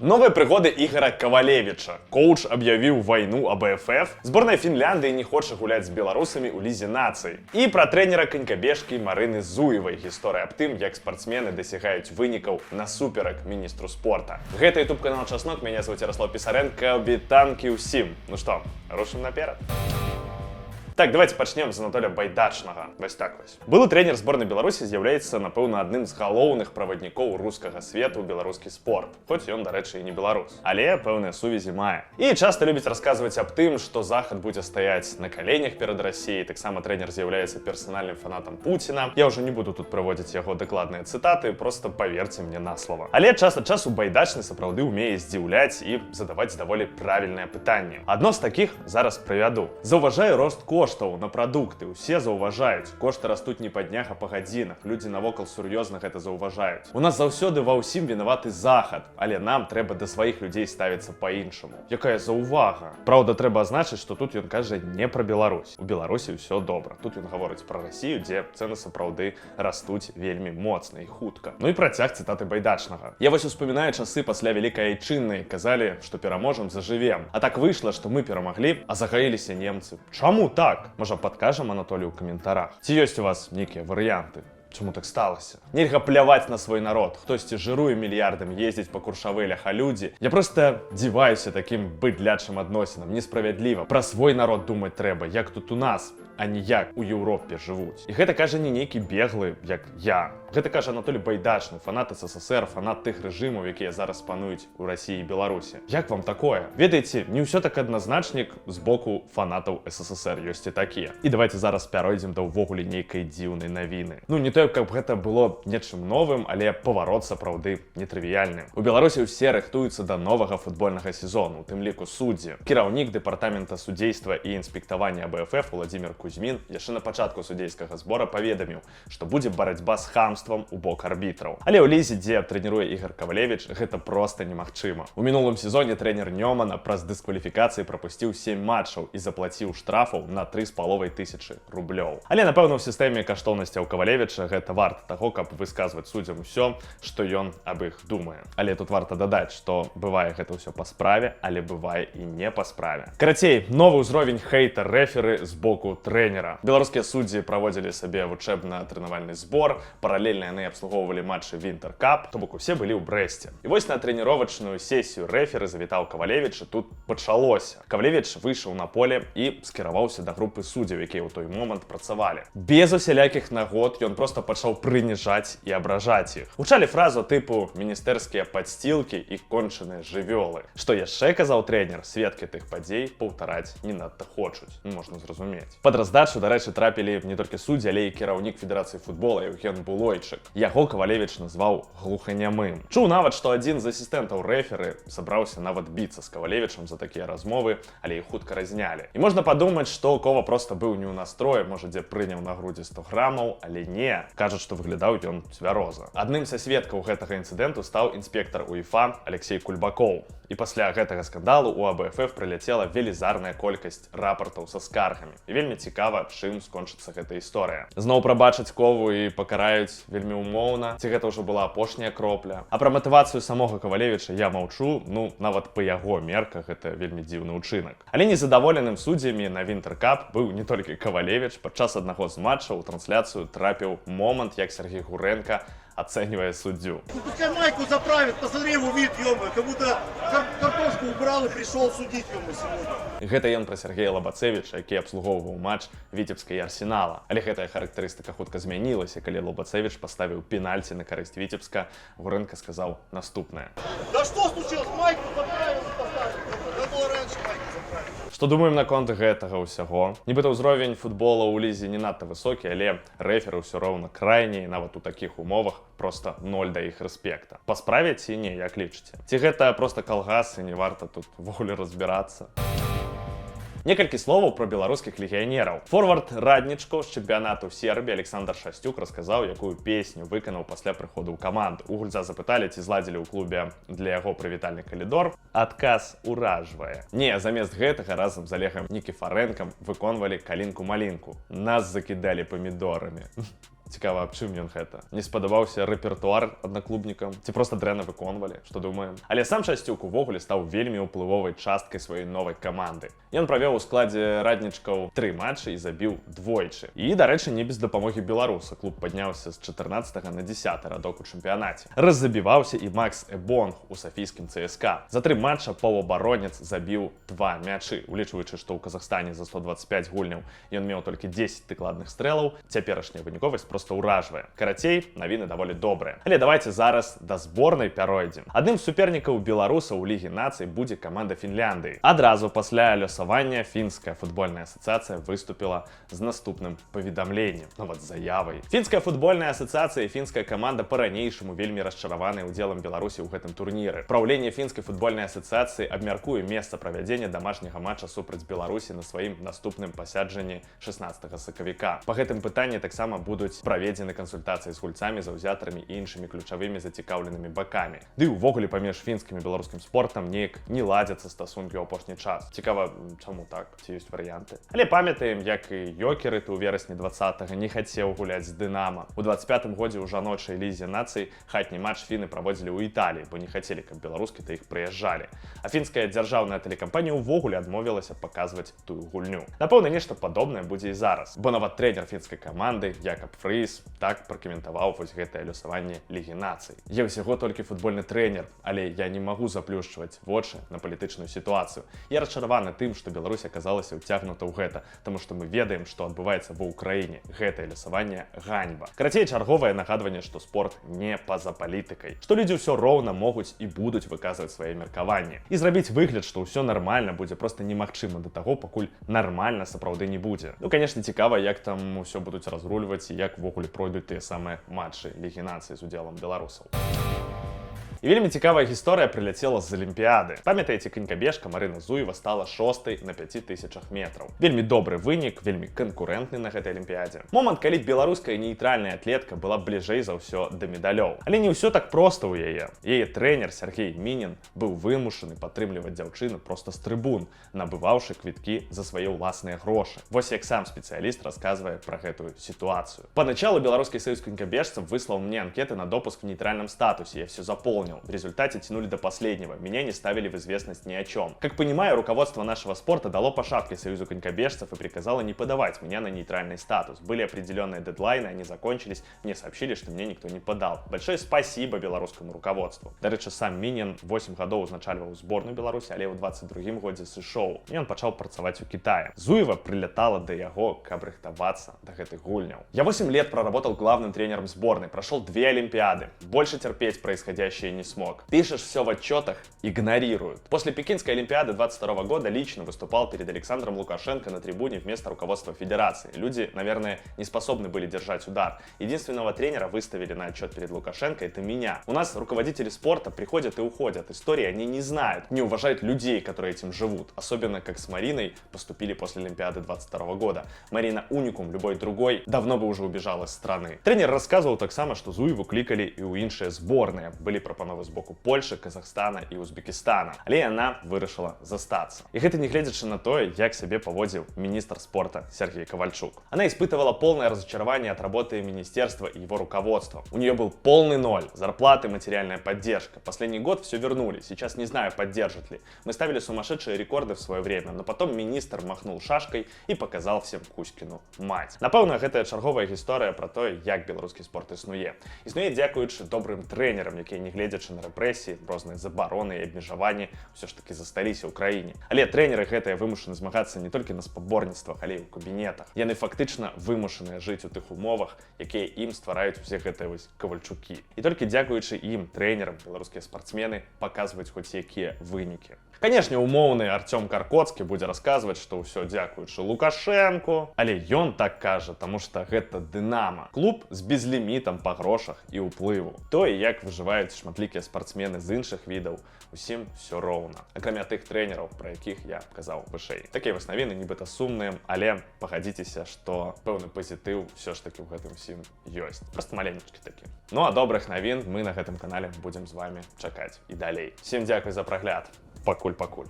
Новые пригоды Игоря Ковалевича. Коуч объявил войну АБФФ. Сборная Финляндии не хочет гулять с белорусами у Лизе наций. И про тренера конькабежки Марины Зуевой. История об тым, як спортсмены досягают выников насуперак министру спорта. Это YouTube канал Часнок, меня зовут Ярослав Писаренко. Вітанки усім. Ну что, рушим наперед. Так, давайте пачнем з Анатолія Байдачнага. Вось так вось. Былы тренер зборнай Беларусі з'яўляецца, напэўна, адным з галоўных праваднікоў рускага свету ў беларускі спорт. Хоць ён, дарэчы, і не беларус. Але пэўныя сувязі мае. І часта любіць расказваць аб тым, што Захад будзе стаяць на каленях перад Расіяй. Таксама тренер з'яўляецца персанальным фанатам Пуціна. Я ўжо не буду тут праводзіць яго дакладныя цытаты, просто паверце мне на слова. Але час ад часу Байдачны сапраўды ўмее здзіўляць і задаваць даволі правільныя пытанні. Адно з такіх зараз прывяду. Заўважаю рост коштаў на прадукты. Усе заўважаюць. Кошты растуць не па днях, а па гадзінах. Людзі навокал сур'ёзна гэта заўважаюць. У нас заўсёды ва ўсім вінаваты Захад, але нам трэба да сваіх людзей ставіцца па-іншаму. Якая заўвага? Праўда, трэба азначыць, што тут ён кажа не пра Беларусь. У Беларусі ўсё добра. Тут ён гаворыць пра Расію, дзе цэны сапраўды растуць вельмі моцна і хутка. Ну і працяг цытаты Байдачнага. Я вось успамінаю часы пасля Вялікай Айчыннай. Казалі, што пераможам, зажывем. А так выйшла, што мы перамаглі, а загаіліся немцы. Чаму так? Можа, падкажам Анатолію ў каментарах. Ці ёсць у вас нейкія варыянты? Чаму так сталася? Нельга пляваць на свой народ. Хтосьці жыруе мільярдам, ездзіць па куршавелях, а людзі... Я проста дзіваюся такім быдлячым адносінам. Несправядліва. Пра свой народ думаць трэба, як тут у нас, а не як у Еўропе жывуць. І гэта кажа не нейкі беглы, як я. Гэта кажа Анатолій Байдачны, фанат СССР, фанат тых рэжымаў, якія зараз пануюць у Расіі і Беларусі. Як вам такое? Ведаеце, не ўсё так адназначнік з боку фанатаў СССР, ёсць і такія. І давайте зараз пяройдзем да ўвогуле нейкай дзіўнай навіны. Ну, не то, каб гэта было нечым новым, але паварот сапраўды нетрывіяльны. У Беларусі ўсе рыхтуюцца да новага футбольнага сезону, у тым ліку суддзі. Кіраўнік дэпартамента судзейства і інспектавання АБФФ Владзімір Кузьмін яшчэ на пачатку судзейскага збора паведаміў, што будзе барацьба з хамствам у бок арбітраў. Але ў Лізе, дзе трэніруе Ігор Ковалевич, гэта проста немагчыма. У мінулым сезоне трэнер Нёмана праз дыскваліфікацыі прапусціў 7 матчаў і заплаціў штрафаў на 3500 рублёў. Але, напэўна, у сістэме каштоўнасцяў Ковалевича гэта варта таго, каб высказваць суддзям усё, што ён аб іх думае. Але тут варта дадаць, што бывае гэта ўсё па справе, але бывае і не па справе. Карацей, новы ўзровень хейта рэферы з боку трэнера. Беларускія суддзі праводзілі сабе вучэбна-трэнавальны збор, паралельна яны абслугоўвалі матчы Вінтер Кап, то бок усе былі ў Брэсце. І вось на трэніровачную сесію рэферы завітаў Ковалевич, і тут пачалося. Ковалевич выйшаў на поле і скіраваўся да групы суддзяў, якія ў той момант працавалі. Без усялякіх нагод ён проста пачаў прыніжаць і абражаць іх. Гучалі фразу тыпу «міністэрскія падсцілкі і кончаныя жывёлы». Што яшчэ казаў трэнер, сведкі тых падзей паўтараць не надта хочуць. Можна зразумець. Пад раздачу, дарэчы, трапілі не толькі суддзі, але і кіраўнік Федэрацыі футбола Еўген Булойчык. Яго Ковалевич назваў глуханямым. Чуў нават, што адзін з асістэнтаў рэферы сабраўся нават біцца з Ковалевичам за такія размовы, але іх хутка разнялі. І можна падумаць, што Кова проста быў не ў настроі, можа, дзе прыняў на грудзі 100 грамаў, але не. Кажуць, што выглядаў ён цвяроза. Адным са сведкаў гэтага інцыдэнту стаў інспектар УЕФА Алексей Кульбакоў. І пасля гэтага скандалу у АБФФ прыляцела велізарная колькасць рапартаў са скаргамі. І вельмі цікава, чым скончыцца гэта історыя. Зноў прабачаць Кову і пакараюць вельмі умоўна, ці гэта ўжо была апошняя кропля. А пра матывацыю самога Ковалевича я маўчу, ну, нават па яго мерках гэта вельмі дзіўны ўчынак. Але незадаволеным суддзямі на Вінтер Кап быў не толькі Ковалевич. Падчас аднаго з матчаў у трансляцыю трапіў момант, як Сергей Гуренко оценивая суддю. Ну, пускай майку заправит, посмотри его вид, ё-моё, как будто картошку убрал и пришел судить ему сегодня. Гэта ён пра Сергея Лобацевича, які абслугоўваў матч Віцебска і Арсенала. Але гэтая характарыстыка хутка змянілася, калі Лобацевич паставіў пенальці на карысць Віцебска. Гуренко сказаў наступнае. Да что случилось? Майку заправил и поставил. Надо было раньше майку заправить. Што думаем наконт гэтага ўсяго? Нібыта ўзровень футбола ў Лізе не надта высокі, але рэферы ўсё роўна крайнія, нават у такіх умовах проста ноль да іх рэспекта. Па справе ці не, як лічыце? Ці гэта проста калгас і не варта тут ввогуле разбірацца? Некалькі словаў пра беларускіх легіянераў. Форвард Раднічко з чэмпіянату Сербіі Александр Шасцюк расказаў, якую песню выканаў пасля прыходу ў каманду. У гульца запыталі, ці зладзілі ў клубе для яго прывітальны калідор. Адказ уражвае. Не, замест гэтага разам з Олегам Нікіфарэнкам выконвалі калінку-малінку. Нас закідалі памідорамі. Цікава, аб чым ён гэта? Не спадабаўся рэпертуар аднаклубнікам? Ці проста дрэнна выконвалі? Што думаем? Але сам Часцюк увогуле стаў вельмі ўплывовай часткай сваёй новай каманды. Ён правёў у складзе раднічкаў 3 матчы і забіў двойчы. І, дарэчы, не без дапамогі беларуса. Клуб падняўся з 14 на 10 радок у чэмпіянаце. Раззабіваўся і Макс Эбонг у сафійскім ЦСКА. За 3 матча паўабаронец забіў 2 мячы, улічваючы, што ў Казахстане за 125 гульняў ён меў толькі 10 дакладных стрэлаў. Цяперашняя выніковасць проста ўражвае. Карацей, навіны даволі добрыя. Але давайте зараз да зборнай пяройдзем. Адным з супернікаў беларусаў у Лігі нацый будзе каманда Фінляндыі. Адразу пасля лёсавання фінская футбольная асацыяцыя выступіла з наступным паведамленнем, нават заявай. Фінская футбольная асацыяцыя і фінская каманда па-ранейшаму вельмі расчараваныя ўдзелам Беларусі ў гэтым турніры. Праўленне фінскай футбольнай асацыяцыі абмяркуе месца правядзення дамашняга матча супраць Беларусі на сваім наступным пасяджанні 16 сакавіка. Па гэтым пытанні таксама будуць праведзены кансультацыі з гульцамі, заўзятарамі і іншымі ключавымі зацікаўленымі бакамі. Ды ўвогуле паміж фінскім і беларускім спортам неяк не ладзяцца стасункі ў апошні час. Цікава, чаму так? Ці ёсць варыянты? Але памятаем, як і Йокеры у верасні 20-го не хацеў гуляць з Дынама. У 25-м годзе ў жаночай лізе нацый хатні матч фіны праводзілі ў Італіі, бо не хацелі, каб беларускі да іх прыязджалі. А фінская дзяржаўная тэлекампанія ўвогуле адмовілася паказваць тую гульню. Напэўна, нешта падобнае будзе і зараз, бо нават трэнер фінскай каманды Якаб Фрыз так пракаментаваў вось гэтае лёсаванне Лігі нацый. Я ўсяго толькі футбольны трэнер, але я не магу заплюшчваць вочы на палітычную сітуацыю. Я расчараваны тым, што Беларусь аказалася ўцягнута ў гэта, таму што мы ведаем, што адбываецца ва ўкраіне. Гэтае лёсаванне ганьба. Карацей, чарговае нагадванне, што спорт не па-за палітыкай, што людзі ўсё роўна могуць і будуць выказваць свае меркаванні. І зрабіць выгляд, што ўсё нармальна будзе проста немагчыма да таго, пакуль нармальна сапраўды не будзе. Ну, канешне, цікава, як там усё будуць разрульваць і як увогуле пройдуць тыя самыя матчы Лігі нацый з удзелам беларусаў. І вельмі цікавая гісторыя прыляцела з Алімпіяды. Памятаеце, канькабежка Марына Зуева стала 6-й на 5000 метраў. Вельмі добры вынік, вельмі канкурэнтны на гэтай Алімпіядзе. Момант, калі беларуская нейтральная атлетка была бліжэй за ўсё да медалёў. Але не ўсё так проста ў яе. Яе трэнер Сергей Мінін быў вымушаны падтрымліваць дзяўчыну проста з трыбун, набываўшы квіткі за свае ўласныя грошы. Вось як сам спецыяліст расказвае пра гэтую сітуацыю. Паначалу беларускі саюз канькабежцаў выслаў мне анкеты на допуск в нейтральном статусе. Я все заполнил. В результате тянули до последнего. Меня не ставили в известность ни о чем. Как понимаю, руководство нашего спорта дало по шапке Союзу конькобежцев и приказало не подавать меня на нейтральный статус. Были определенные дедлайны, они закончились. Мне сообщили, что мне никто не подал. Большое спасибо белорусскому руководству. До речі, сам Мінін 8 гадоў узначальваў зборную Беларусі, але ў 22-м годзе сышоў. І ён пачаў працаваць у Китае. Зуева прилетала до яго, каб рыхтавацца до гэтых гульняў. Я 8 лет проработал главным тренером сборной, прошел 2 Олимпиады. Больше терпеть происходящее не смог. Пишешь все в отчетах, игнорируют. После Пекинской Олимпиады 22 года лично выступал перед Александром Лукашенко на трибуне вместо руководства федерации. Люди, наверное, не способны были держать удар. Единственного тренера выставили на отчет перед Лукашенко, это меня. У нас руководители спорта приходят и уходят. Истории они не знают, не уважают людей, которые этим живут. Особенно как с Мариной поступили после Олимпиады 22 года. Марина уникум, любой другой давно бы уже убежал из страны. Тренер рассказывал так само, что Зуеву кликали и у іншыя зборныя. Были прапановы з боку Польши, Казахстана і Узбекистана. Але яна вырашыла застацца. І гэта не гледзячы на тое, як сябе паводзіў министр спорта Сергей Ковальчук. Она испытывала полное разочарование от работы министерства и его руководства. У нее был полный ноль. Зарплаты, материальная поддержка. Последний год все вернули. Сейчас не знаю, поддержат ли. Мы ставили сумасшедшие рекорды в свое время, но потом министр махнул шашкой и показал всем Кузькину мать. Напэўна, гэтая чарговая гісторыя про тое, як беларускі спорт існуе. Існуе дзякуючы добрым трэнерам, якія не гледзячы на рэпрэсіі, розныя забароны і абмежаванні ўсё ж таки засталіся ў краіне. Але трэнеры гэтыя вымушаны змагацца не толькі на спаборніцтвах, але і ў кабінетах. Яны фактычна вымушаныя жыць у тых умовах, якія ім ствараюць усе гэтыя вось Ковальчукі. І толькі дзякуючы ім, трэнерам, беларускія спартсмены паказваюць хоць якія вынікі. Канешне, умоўны Артём Каркоцкі будзе расказваць, што ўсё дзякуючы Лукашэнку, але ён так кажа, таму што гэта Дынама. Клуб з безлімітам па грошах і ўплыву. Тое, як выжываюць шматлікія спартсмены з іншых відаў, усім ўсё роўна. Акрамя тых трэнераў, пра якіх я казаў вышэй. Такія вось навіны нібыта сумныя, але пагадзіцеся, што пэўны пазітыў ўсё ж такі ў гэтым усім ёсць. Проста маленечкі такі. Ну а добрых навін мы на гэтым канале будзем з вами чакаць і далей. Всем дзякуй за прагляд. Пакуль-пакуль.